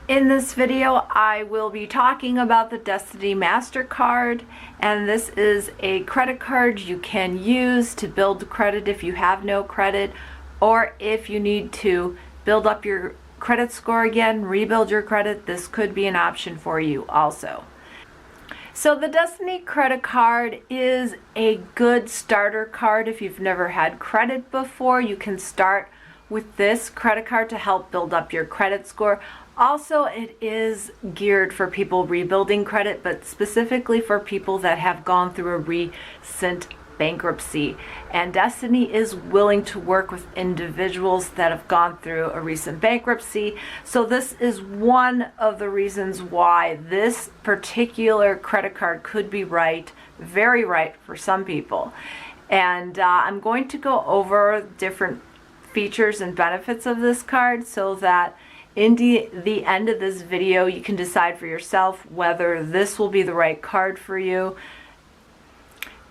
In this video, I will be talking about the Destiny Mastercard, and this is a credit card you can use to build credit if you have no credit, or if you need to build up your credit score again, rebuild your credit. This could be an option for you also. So the Destiny credit card is a good starter card. If you've never had credit before, you can start with this credit card to help build up your credit score. Also, it is geared for people rebuilding credit, but specifically for people that have gone through a recent bankruptcy. And Destiny is willing to work with individuals that have gone through a recent bankruptcy. So this is one of the reasons why this particular credit card could be right, very right for some people. And I'm going to go over different features and benefits of this card so that in the end of this video you can decide for yourself whether this will be the right card for you.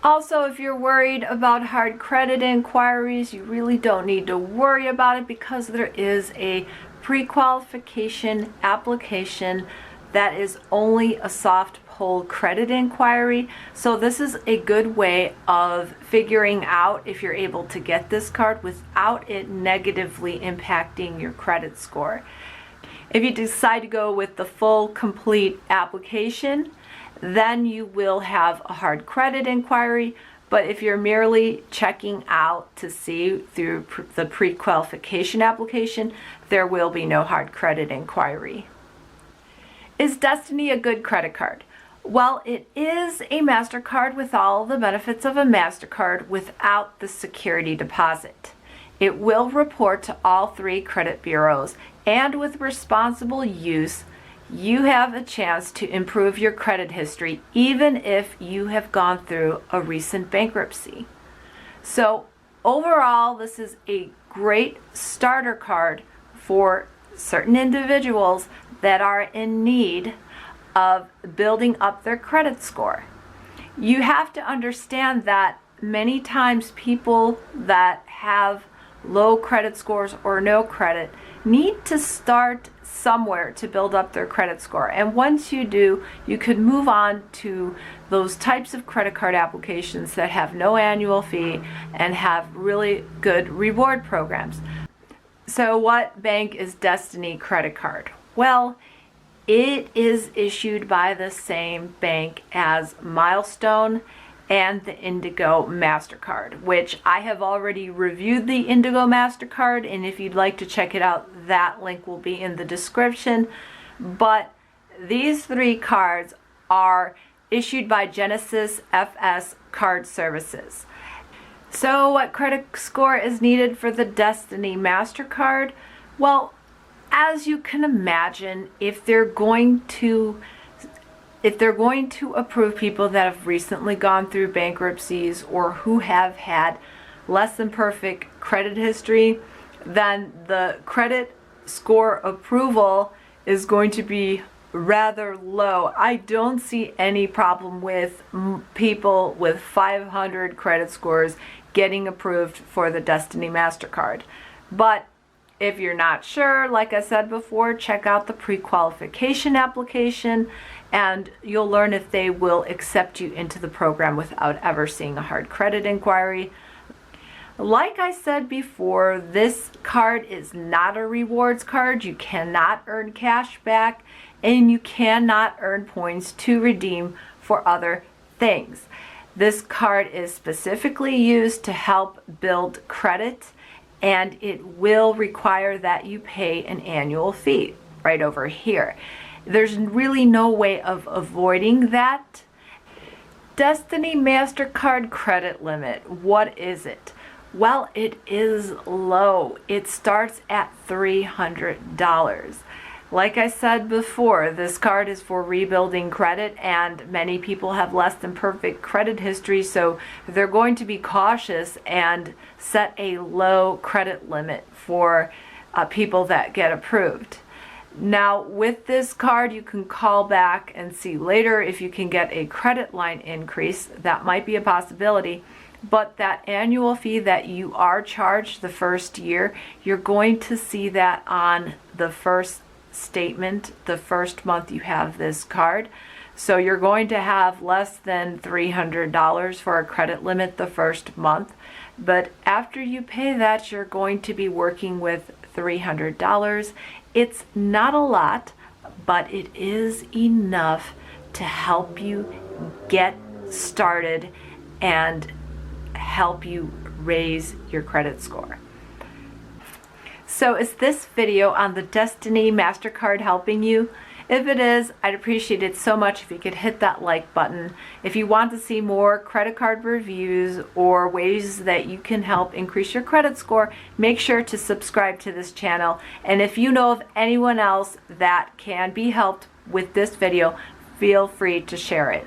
Also, if you're worried about hard credit inquiries, you really don't need to worry about it because there is a pre-qualification application that is only a soft pull credit inquiry. So this is a good way of figuring out if you're able to get this card without it negatively impacting your credit score. If you decide to go with the full complete application, then you will have a hard credit inquiry. But if you're merely checking out to see through the pre-qualification application, there will be no hard credit inquiry. Is Destiny a good credit card? Well, it is a MasterCard with all the benefits of a MasterCard without the security deposit. It will report to all 3 credit bureaus, and with responsible use, you have a chance to improve your credit history even if you have gone through a recent bankruptcy. So overall, this is a great starter card for certain individuals that are in need of building up their credit score. You have to understand that many times people that have low credit scores or no credit need to start somewhere to build up their credit score. And once you do, you could move on to those types of credit card applications that have no annual fee and have really good reward programs. So what bank is Destiny credit card? Well, it is issued by the same bank as Milestone and the Indigo Mastercard, which I have already reviewed the Indigo Mastercard, and if you'd like to check it out, that link will be in the description. But these 3 cards are issued by Genesis FS Card Services. So what credit score is needed for the Destiny Mastercard? Well, as you can imagine, if they're going to approve people that have recently gone through bankruptcies or who have had less than perfect credit history, then the credit score approval is going to be rather low. I don't see any problem with people with 500 credit scores getting approved for the Destiny Mastercard. But if you're not sure, like I said before, check out the pre-qualification application and you'll learn if they will accept you into the program without ever seeing a hard credit inquiry. Like I said before, this card is not a rewards card. You cannot earn cash back and you cannot earn points to redeem for other things. This card is specifically used to help build credit, and it will require that you pay an annual fee right over here. There's really no way of avoiding that. Destiny Mastercard credit limit, what is it? Well, it is low. It starts at $300. Like I said before, this card is for rebuilding credit, and many people have less than perfect credit history, so they're going to be cautious and set a low credit limit for people that get approved. Now, with this card, you can call back and see later if you can get a credit line increase. That might be a possibility. But that annual fee that you are charged the first year, you're going to see that on the first statement the first month you have this card. So you're going to have less than $300 for a credit limit the first month. But after you pay that, you're going to be working with $300. It's not a lot, but it is enough to help you get started and help you raise your credit score. So is this video on the Destiny Mastercard helping you? If it is, I'd appreciate it so much if you could hit that like button. If you want to see more credit card reviews or ways that you can help increase your credit score, make sure to subscribe to this channel. And if you know of anyone else that can be helped with this video, feel free to share it.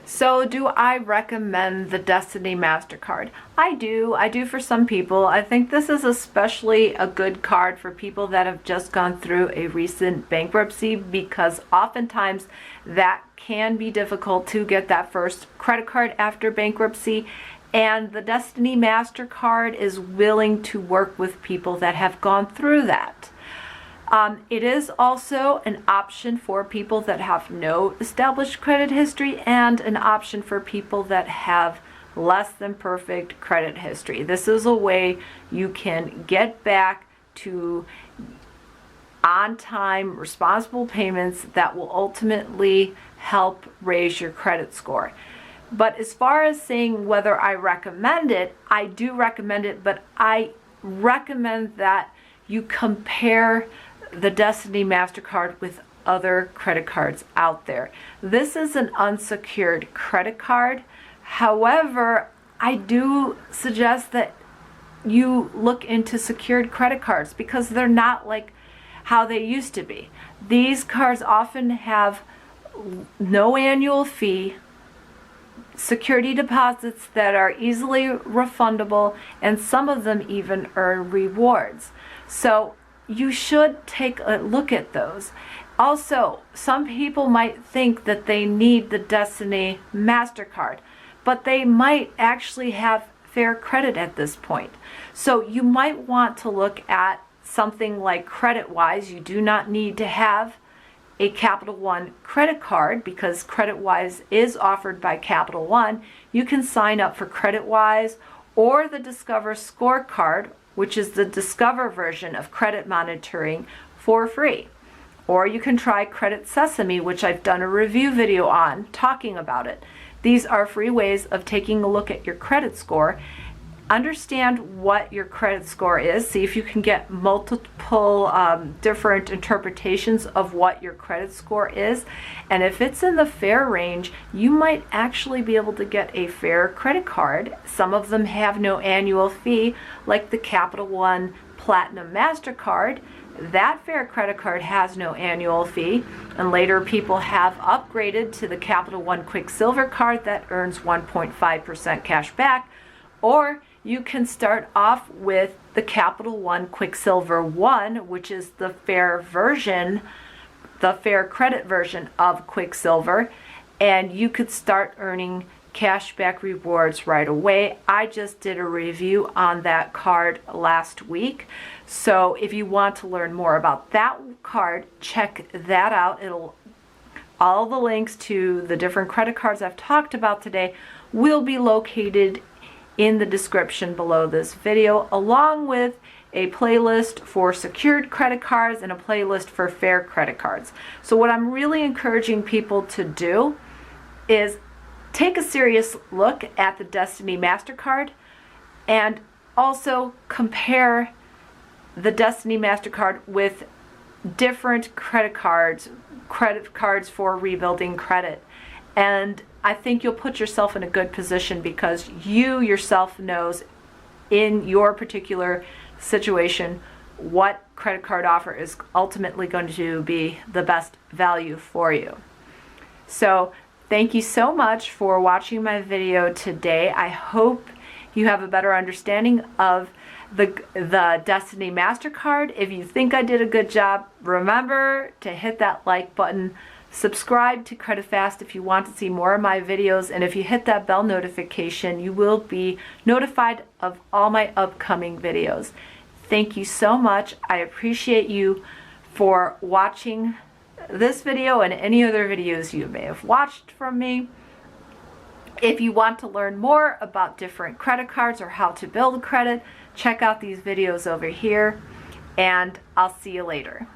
So do I recommend the Destiny Mastercard? I do for some people. I think this is especially a good card for people that have just gone through a recent bankruptcy, because oftentimes that can be difficult to get that first credit card after bankruptcy. And the Destiny Mastercard is willing to work with people that have gone through that. It is also an option for people that have no established credit history and an option for people that have less than perfect credit history. This is a way you can get back to on-time, responsible payments that will ultimately help raise your credit score. But as far as saying whether I recommend it, I do recommend it, but I recommend that you compare the Destiny Mastercard with other credit cards out there. This is an unsecured credit card. However, I do suggest that you look into secured credit cards because they're not like how they used to be. These cards often have no annual fee, security deposits that are easily refundable, and some of them even earn rewards. So you should take a look at those. Also, some people might think that they need the Destiny Mastercard, but they might actually have fair credit at this point. So you might want to look at something like CreditWise. You do not need to have a Capital One credit card because CreditWise is offered by Capital One. You can sign up for CreditWise or the Discover Scorecard, which is the Discover version of credit monitoring, for free. Or you can try Credit Sesame, which I've done a review video on talking about it. These are free ways of taking a look at your credit score. Understand what your credit score is. See if you can get multiple different interpretations of what your credit score is. And if it's in the fair range, you might actually be able to get a fair credit card. Some of them have no annual fee, like the Capital One Platinum Mastercard. That fair credit card has no annual fee, and later people have upgraded to the Capital One Quicksilver card that earns 1.5% cash back. Or you can start off with the Capital One QuicksilverOne, which is the fair version, the fair credit version of Quicksilver, and you could start earning cashback rewards right away. I just did a review on that card last week. So if you want to learn more about that card, check that out. All the links to the different credit cards I've talked about today will be located in the description below this video, along with a playlist for secured credit cards and a playlist for fair credit cards. So what I'm really encouraging people to do is take a serious look at the Destiny Mastercard and also compare the Destiny Mastercard with different credit cards for rebuilding credit. And I think you'll put yourself in a good position because you yourself knows in your particular situation what credit card offer is ultimately going to be the best value for you. So thank you so much for watching my video today. I hope you have a better understanding of the Destiny Mastercard. If you think I did a good job, remember to hit that like button. Subscribe to CreditFast if you want to see more of my videos, and if you hit that bell notification, you will be notified of all my upcoming videos. Thank you so much. I appreciate you for watching this video and any other videos you may have watched from me. If you want to learn more about different credit cards or how to build credit, check out these videos over here, and I'll see you later.